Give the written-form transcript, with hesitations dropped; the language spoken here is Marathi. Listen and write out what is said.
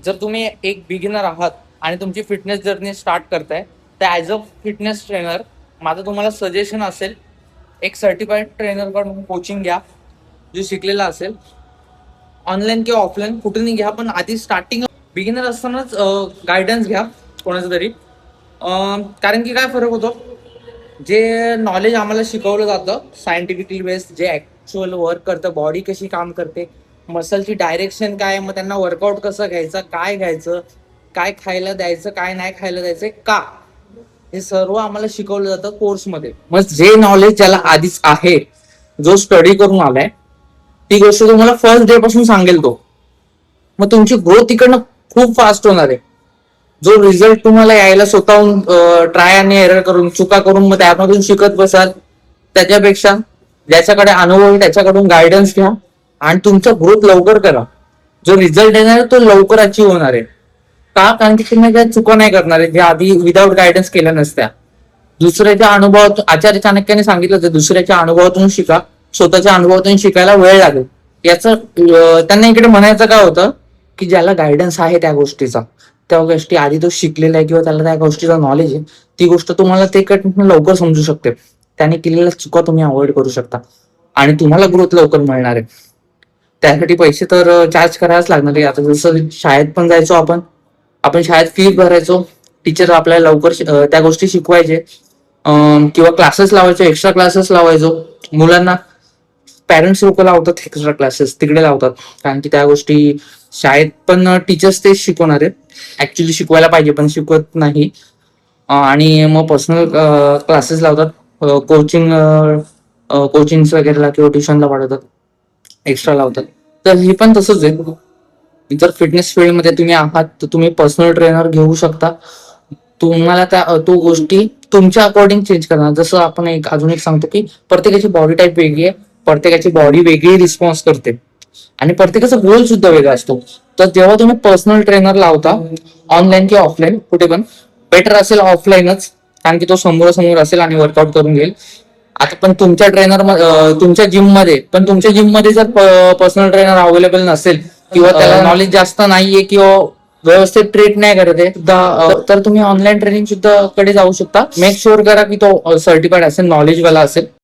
जर तुम्ही एक बिगिनर आहात आणि तुमची फिटनेस जर्नी स्टार्ट करताय, तर ॲज अ फिटनेस ट्रेनर माझं तुम्हाला सजेशन असेल, एक सर्टिफाईड ट्रेनरकडून कोचिंग घ्या, जो शिकलेला असेल. ऑनलाईन किंवा ऑफलाईन कुठूनही घ्या, पण आधी स्टार्टिंग बिगिनर असतानाच गायडन्स घ्या कोणाचं तरी. कारण की काय फरक होतो, जे नॉलेज आम्हाला शिकवलं जातं सायंटिफिकली बेस्ड, जे ऍक्च्युअल वर्क करतं, बॉडी कशी काम करते, मसलची डायरेक्शन काय, मग त्यांना वर्कआउट कसं घ्यायचं, काय खायला द्यायचं, काय नाही खायला द्यायचं, का, हे सर्व आम्हाला शिकवलं जातं कोर्समध्ये. मग जे नॉलेज ज्याला आधीच आहे, जो स्टडी करून आलाय, ती गोष्ट तुम्हाला फर्स्ट डे पासून सांगेल तो. मग तुमची ग्रोथ तिकडनं खूप फास्ट होणार आहे. जो रिझल्ट तुम्हाला यायला स्वतःहून ट्राय आणि एरर करून, चुका करून मग त्यामधून शिकत बसाल, त्याच्यापेक्षा ज्याच्याकडे अनुभव आहे त्याच्याकडून गायडन्स घ्या आणि तुमचा ग्रोथ लवकर करा. जो रिझल्ट येणार आहे तो लवकर अचीव्ह होणार आहे. का? कारण की तुम्ही काही चुका नाही करणार आहे, जे आधी विदाऊट गायडन्स केल्या नसत्या. दुसऱ्याच्या अनुभवातून, आचार्य चाणक्याने सांगितलं होतं, दुसऱ्याच्या अनुभवातून शिका, स्वतःच्या अनुभवातून शिकायला वेळ लागेल. याचं त्यांना इकडे म्हणायचं काय होतं, की ज्याला गायडन्स आहे त्या गोष्टीचा, त्या गोष्टी आधी तो शिकलेला आहे किंवा त्याला त्या गोष्टीचा नॉलेज आहे, ती गोष्ट तुम्हाला ते लवकर समजू शकते. त्याने केलेल्या चुका तुम्ही अवॉइड करू शकता आणि तुम्हाला ग्रोथ लवकर मिळणार आहे. त्यासाठी पैसे तर चार्ज करायलाच लागणार आहे. आता जसं शाळेत पण जायचो आपण, शाळेत फी भरायचो, टीचर आपल्याला लवकर त्या गोष्टी शिकवायचे, किंवा क्लासेस लावायचो, एक्स्ट्रा क्लासेस लावायचो मुलांना. पॅरेंट्स लोक लावतात एक्स्ट्रा क्लासेस, तिकडे लावतात, कारण की त्या गोष्टी शाळेत पण टीचर्स तेच शिकवणार आहेत, ऍक्च्युली शिकवायला पाहिजे पण शिकवत नाही. आणि मग पर्सनल क्लासेस लावतात, कोचिंग वगैरेला किंवा ट्युशनला पाठवतात, एक्स्ट्रा लावतात. तर हे पण तसंच आहे. जर फिटनेस फील्डमध्ये तुम्ही आहात तर तुम्ही पर्सनल ट्रेनर घेऊ शकता. तुम्हाला तो गोष्टी तुमच्या अकॉर्डिंग चेंज करणार. जसं आपण अजून एक सांगतो की प्रत्येकाची बॉडी टाईप वेगळी आहे, प्रत्येकाची बॉडी वेगळी रिस्पॉन्स करते आणि प्रत्येकाचा गोल सुद्धा वेगळा असतो. तर जेव्हा तुम्ही पर्सनल ट्रेनर लावता, ऑनलाईन किंवा ऑफलाईन कुठे पण, बेटर असेल ऑफलाईनच, कारण की तो समोरासमोर असेल आणि वर्कआउट करून घेईल. आता पण तुमच्या जिम मध्ये जर पर्सनल ट्रेनर अवेलेबल नसेल किंवा त्याला नॉलेज जास्त नाहीये किंवा व्यवस्थित ट्रीट नाही करत आहे, तर तुम्ही ऑनलाईन ट्रेनिंग सुद्धा कडे जाऊ शकता. मेक शुअर करा की तो सर्टिफाईड असेल, नॉलेजवाला असेल.